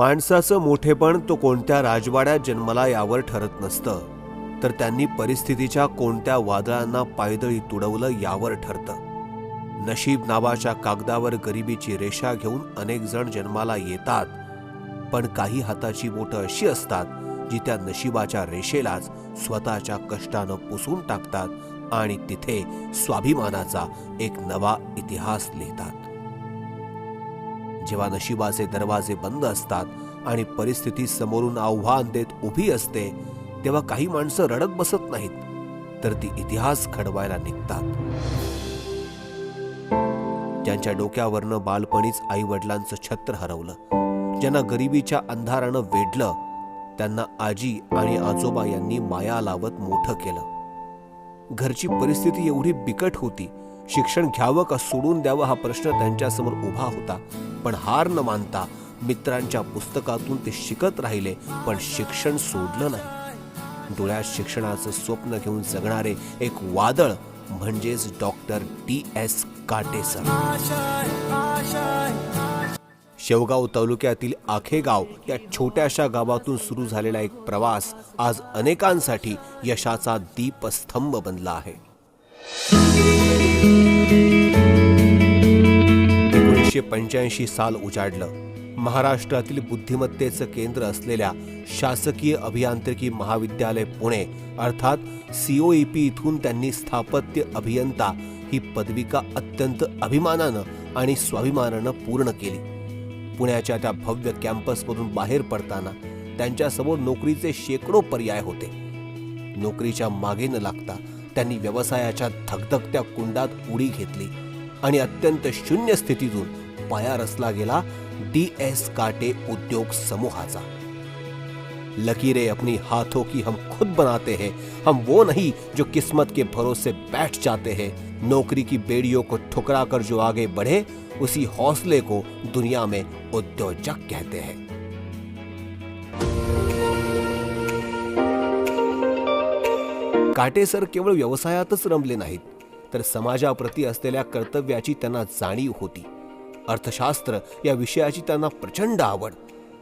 माणसाचं मोठेपण तो कोणत्या राजवाड्यात जन्मला यावर ठरत नसतं, तर त्यांनी परिस्थितीच्या कोणत्या वादळांना पायदळी तुडवलं यावर ठरतं. नशीब नावाच्या कागदावर गरिबीची रेषा घेऊन अनेक जण जन्माला येतात, पण काही हाताची बोटं अशी असतात जी त्या नशिबाच्या रेषेलाच स्वतःच्या कष्टानं पुसून टाकतात आणि तिथे स्वाभिमानाचा एक नवा इतिहास लिहितात. जेव्हा नशिबाचे दरवाजे बंद असतात आणि परिस्थिती समोरून आव्हान देत उभी असते, तेव्हा काही माणसं रडत बसत नाहीत, तर ती इतिहास घडवायला निघतात. ज्यांच्या डोक्यावरनं बालपणीच आई वडिलांचं छत्र हरवलं, ज्यांना गरिबीच्या अंधारानं वेढलं, त्यांना आजी आणि आजोबा यांनी माया लावत मोठं केलं. घरची परिस्थिती एवढी बिकट होती, शिक्षण घ्यावं का सोडून द्यावं हा प्रश्न त्यांच्यासमोर उभा होता. पण हार न मानता मित्रांच्या पुस्तकातून ते शिकत राहिले, पण शिक्षण सोडलं नाही. डोळ्यात शिक्षणाचं स्वप्न घेऊन जगणारे एक वादळ म्हणजेच डॉक्टर DS काटेसर. शेवगाव तालुक्यातील आखेगाव या छोट्याशा गावातून सुरू झालेला एक प्रवास आज अनेकांसाठी यशाचा दीपस्तंभ बनला आहे. 1985 साल उजाडलं. महाराष्ट्रातील बुद्धिमत्तेचं केंद्र असलेल्या शासकीय अभियांत्रिकी महाविद्यालय पुणे अर्थात COEP इथून त्यांनी स्थापत्य अभियंता ही पदविका अत्यंत अभिमानानं आणि स्वाभिमानानं पूर्ण केली. पुण्याच्या त्या भव्य कॅम्पसमधून बाहेर पडताना त्यांच्यासमोर नोकरीचे शेकडो पर्याय होते. नोकरीच्या मागे न लागता त्यांनी व्यवसायाच्या धगधगत्या कुंडात उडी घेतली आणि अत्यंत शून्य स्थितीतून पाया रचला गेला DS काटे उद्योग समूहाचा. लकीरें अपनी हाथों की हम खुद बनाते हैं, हम वो नहीं जो किस्मत के भरोसे बैठ जाते हैं. नौकरी की बेड़ियों को ठुकरा कर जो आगे बढ़े, उसी हौसले को दुनिया में उद्योजक कहते हैं. काटेसर केवळ व्यवसायातच रमले नाहीत, तर समाजाप्रती असलेल्या कर्तव्याची त्यांना जाणीव होती. अर्थशास्त्र या विषयाची त्यांना प्रचंड आवड.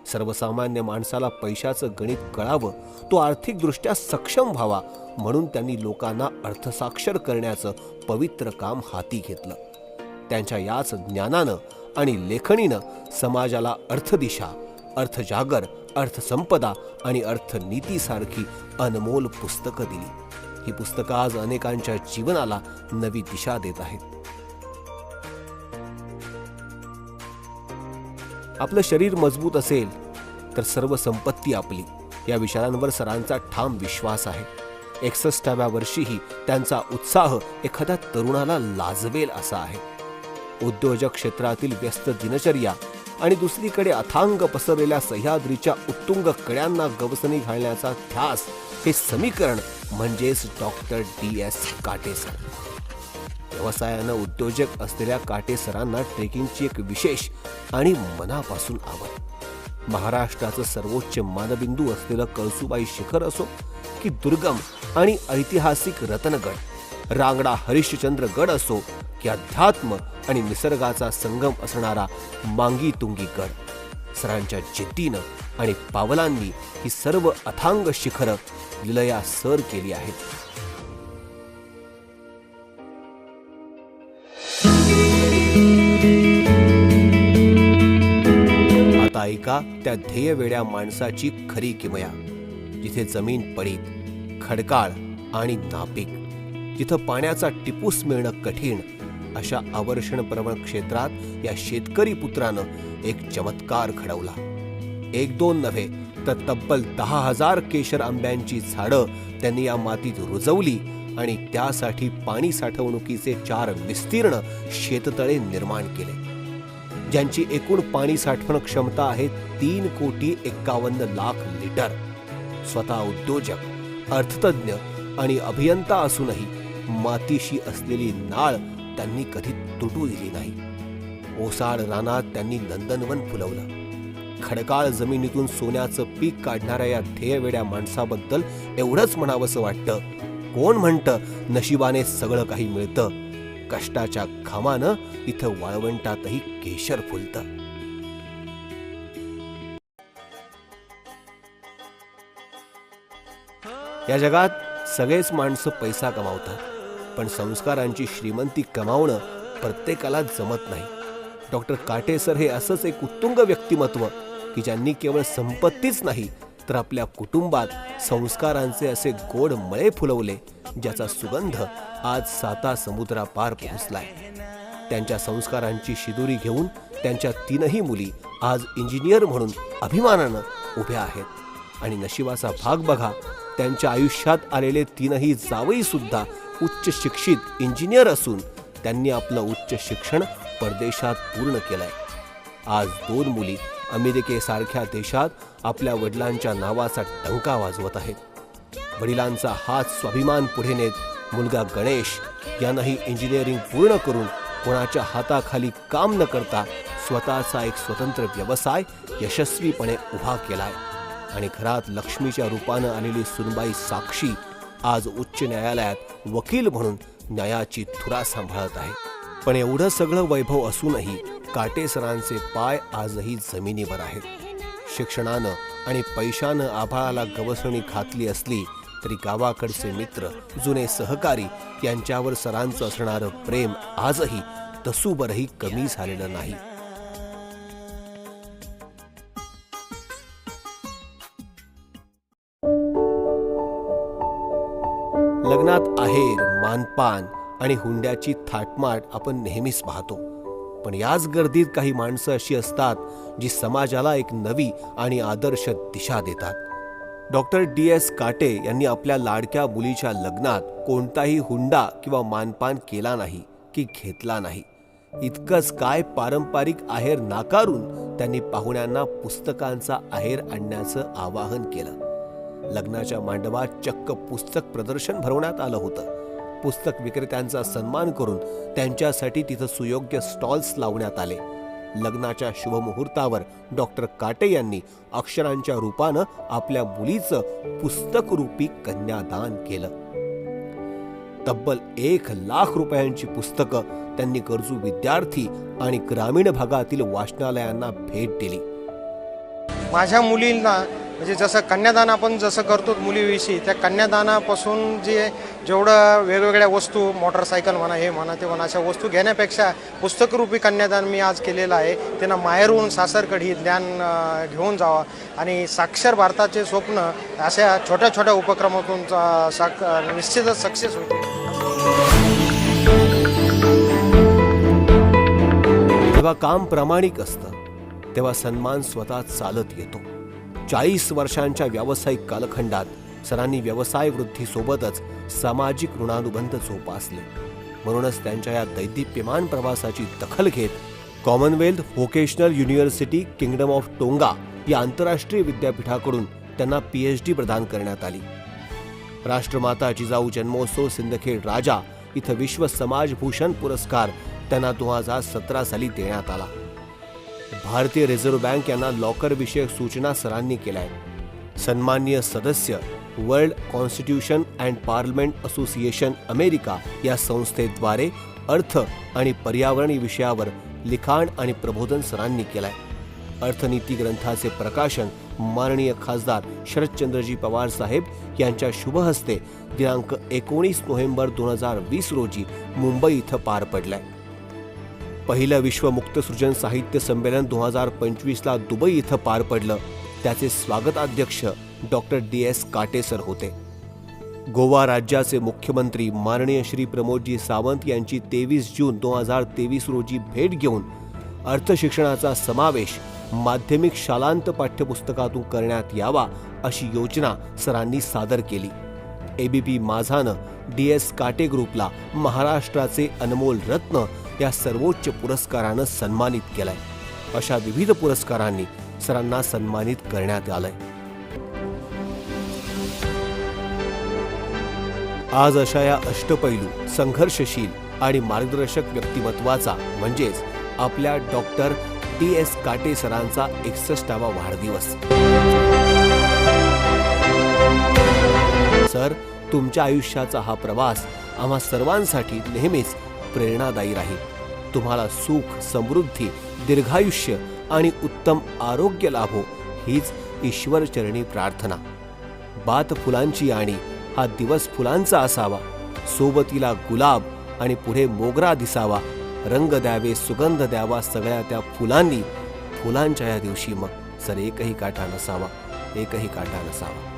सर्वसामान्य माणसाला पैशाचं गणित कळावं, तो आर्थिकदृष्ट्या सक्षम व्हावा, म्हणून त्यांनी लोकांना अर्थसाक्षर करण्याचं पवित्र काम हाती घेतलं. त्यांच्या याच ज्ञानानं आणि लेखणीनं समाजाला अर्थदिशा, अर्थजागर, अर्थसंपदा आणि अर्थनीतीसारखी अनमोल पुस्तकं दिली. ही पुस्तकं आज अनेकांच्या जीवनाला नवी दिशा देत आहेत. आपलं शरीर मजबूत असेल तर सर्व संपत्ती आपली, या विचारांवर सरांचा ठाम विश्वास आहे. 61व्या वर्षीही त्यांचा उत्साह एखाद्या तरुणाला लाजवेल असा आहे. उद्योजक क्षेत्रातील व्यस्त दिनचर्या आणि दुसरीकडे अथांग पसरलेल्या सह्याद्रीच्या उत्तुंग कड्यांना गवसणी घालण्याचा ध्यास, हे समीकरण म्हणजेच डॉक्टर DS काटेसर. व्यवसायानं उद्योजक असलेल्या काटेसरांना ट्रेकिंगची एक विशेष आणि मनापासून आवड. महाराष्ट्राचं सर्वोच्च मानबिंदू असलेलं कळसुबाई शिखर असो की दुर्गम आणि ऐतिहासिक रतनगड, रांगडा हरिश्चंद्रगड असो की अध्यात्म आणि निसर्गाचा संगम असणारा मांगी तुंगी गड, सरांच्या जिद्दीनं आणि पावलांनी ही सर्व अथांग शिखरं विलया सर केली आहेत. आता ऐका त्या ध्येयवेड्या माणसाची खरी किमया. जिथे जमीन पडीत, खडकाळ आणि नापीक, जिथं पाण्याचा टिपूस मिळणं कठीण, अशा आवर्षणप्रवण क्षेत्रात या शेतकरी पुत्रानं एक चमत्कार घडवला. 1-2 नव्हे तर तब्बल 10,000 केशर आंब्यांची झाडं त्यांनी या मातीत रुजवली आणि त्यासाठी पाणी साठवणुकीचे 4 विस्तीर्ण शेततळे निर्माण केले, ज्यांची एकूण पाणी साठवण क्षमता आहे 3,51,00,000 लिटर. स्वतः उद्योजक, अर्थतज्ञ आणि अभियंता असूनही मातीशी असलेली नाळ त्यांनी कधी तुटू दिली नाही. ओसाड रानात त्यांनी नंदनवन फुलवलं. खडकाळ जमिनीतून सोन्याचं पीक काढणाऱ्या या ध्येयवेड्या माणसाबद्दल एवढंच म्हणावंसं वाटतं, कोण म्हणतं नशिबाने सगळं काही मिळतं, कष्टाच्या घामानं इथं वाळवंटातही केशर फुलतं. या जगात सगळेच माणसं पैसा कमावतात, पण संस्कारांची श्रीमंती कमावणं प्रत्येकाला जमत नाही. डॉक्टर काटे सर हे असंच एक उत्तुंग व्यक्तिमत्व की ज्यांनी केवळ संपत्तीच नाही तर आपल्या कुटुंबात संस्कारांचे असे गोड मळे फुलवले ज्याचा सुगंध आज 7 समुद्रापार पोहोचलाय. त्यांच्या संस्कारांची शिदोरी घेऊन त्यांच्या 3ही मुली आज इंजिनियर म्हणून अभिमानानं उभ्या आहेत. आणि नशिबाचा भाग बघा, त्यांच्या आयुष्यात आलेले 3ही जावई सुद्धा उच्च शिक्षित इंजिनियर असून त्यांनी आपलं उच्च शिक्षण परदेशात पूर्ण केलंय. आज 2 मुली अमेरिकेसारख्या देशात आपल्या वडिलांच्या नावाचा डंका वाजवत आहेत. वडिलांचा हाच स्वाभिमान पुढे नेत मुलगा गणेश यानंही इंजिनिअरिंग पूर्ण करून कोणाच्या हाताखाली काम न करता स्वतःचा एक स्वतंत्र व्यवसाय यशस्वीपणे उभा केलाय. आणि घरात लक्ष्मीच्या रूपानं आलेली सुनबाई साक्षी आज उच्च न्यायालयात वकील म्हणून न्यायाची धुरा सांभाळत आहे. पण एवढं सगळं वैभव असूनही काटे सरांचे पाय आजही जमिनीवर आहेत. शिक्षणानं आणि पैशानं आभाळाला गवसणी घातली असली तरी गावाकडचे मित्र, जुने सहकारी यांच्यावर सरांचं असणारं प्रेम आजही तसूभरही कमी झालेलं नाही. लग्नात आहेर, मानपान आणि हुंड्याची थाटमाट आपण नेहमीच पाहतो. पण याच गर्दीत काही माणसं अशी असतात जी समाजाला एक नवी आणि आदर्श दिशा देतात. डॉक्टर DS काटे यांनी आपल्या लाडक्या मुलीच्या लग्नात कोणताही हुंडा किंवा मानपान केला नाही की घेतला नाही. इतकंच काय, पारंपरिक आहेर नाकारून त्यांनी पाहुण्यांना पुस्तकांचा आहेर आणण्याचं आवाहन केलं. लग्नाच्या मांडवात चक्क पुस्तक प्रदर्शन भरवण्यात आलं होतं. पुस्तक विक्रेत्यांचा सन्मान करून त्यांच्यासाठी तिथं सुयोग्य स्टॉल्स लावण्यात आले. लग्नाच्या शुभमुहूर्तावर डॉक्टर काटे यांनी अक्षरांच्या रूपानं आपल्या मुलीचं पुस्तकरूपी कन्यादान केलं. तब्बल 1 लाख रुपयांची पुस्तकं त्यांनी गरजू विद्यार्थी आणि ग्रामीण भागातील वाचनालयांना भेट दिली. माझ्या मुलींना म्हणजे जसं कन्यादान आपण जसं करतो मुलीविषयी, त्या कन्यादानापासून जेवढं वेगवेगळ्या वस्तू, मोटरसायकल म्हणा, हे म्हणा ते म्हणा, अशा वस्तू घेण्यापेक्षा पुस्तकरूपी कन्यादान मी आज केलेलं आहे. त्यांना माहेरहून सासरकडे ज्ञान घेऊन जावं आणि साक्षर भारताचे स्वप्न अशा छोट्या छोट्या उपक्रमातून निश्चितच सक्सेस होते. जेव्हा काम प्रामाणिक असतं तेव्हा सन्मान स्वतः चालत येतो. 40 वर्षांच्या व्यावसायिक कालखंडात सरांनी व्यवसाय वृद्धीसोबतच सामाजिक ऋणानुबंध जोपासले. म्हणूनच त्यांच्या या दैदिप्यमान प्रवासाची दखल घेत Commonwealth vocational university kingdom of tonga या आंतरराष्ट्रीय विद्यापीठाकडून त्यांना PhD प्रदान करण्यात आली. राष्ट्रमाता जिजाऊ जन्मोत्सव सिंदखेड राजा इथं विश्व समाज भूषण पुरस्कार त्यांना 2017 साली देण्यात आला. भारतीय रिझर्व्ह बँक यांना लॉकर विषयक सूचना सरांनी केल्या आहेत. सन्माननीय सदस्य world constitution and parliament association America या संस्थेद्वारे अर्थ आणि पर्यावरण विषयावर लिखाण आणि प्रबोधन सरांनी केलंय. अर्थनीती ग्रंथाचे प्रकाशन माननीय खासदार शरदचंद्रजी पवार साहेब यांच्या शुभ हस्ते दिनांक 19 नोव्हेंबर 2020 रोजी मुंबई इथं पार पडलंय. पहिलं विश्व मुक्त सृजन साहित्य संमेलन 2025ला दुबई इथं पार पडलं. त्याचे स्वागताध्यक्ष डॉक्टर DS काटे सर होते. गोवा राज्याचे मुख्यमंत्री माननीय श्री प्रमोदजी सावंत यांची 23 जून 2023 रोजी भेट घेऊन अर्थशिक्षणाचा समावेश माध्यमिक शालांत पाठ्यपुस्तकातून करण्यात यावा अशी योजना सरांनी सादर केली. ABP माझानं DS काटे ग्रुपला महाराष्ट्राचे अनमोल रत्न या सर्वोच्च पुरस्कारानं सन्मानित केलंय. अशा विविध पुरस्कारांनी सरांना सन्मानित करण्यात आलंय. आज अशा या अष्टपैलू, संघर्षशील आणि मार्गदर्शक व्यक्तिमत्वाचा म्हणजेच आपल्या डॉक्टर DS काटे सरांचा 61वा वाढदिवस. सर, तुमच्या आयुष्याचा हा प्रवास आम्हा सर्वांसाठी नेहमीच प्रेरणादायी राहील. तुम्हाला सुख, समृद्धी, दीर्घायुष्य आणि उत्तम आरोग्य लाभो हीच ईश्वरचरणी प्रार्थना. बात फुलांची आणि हा दिवस फुलांचा असावा, सोबतीला गुलाब आणि पुढे मोगरा दिसावा, रंग द्यावे, सुगंध द्यावा सगळ्या त्या फुलांनी. फुलांच्या या दिवशी मग सर एकही काटा नसावा, एकही काटा नसावा.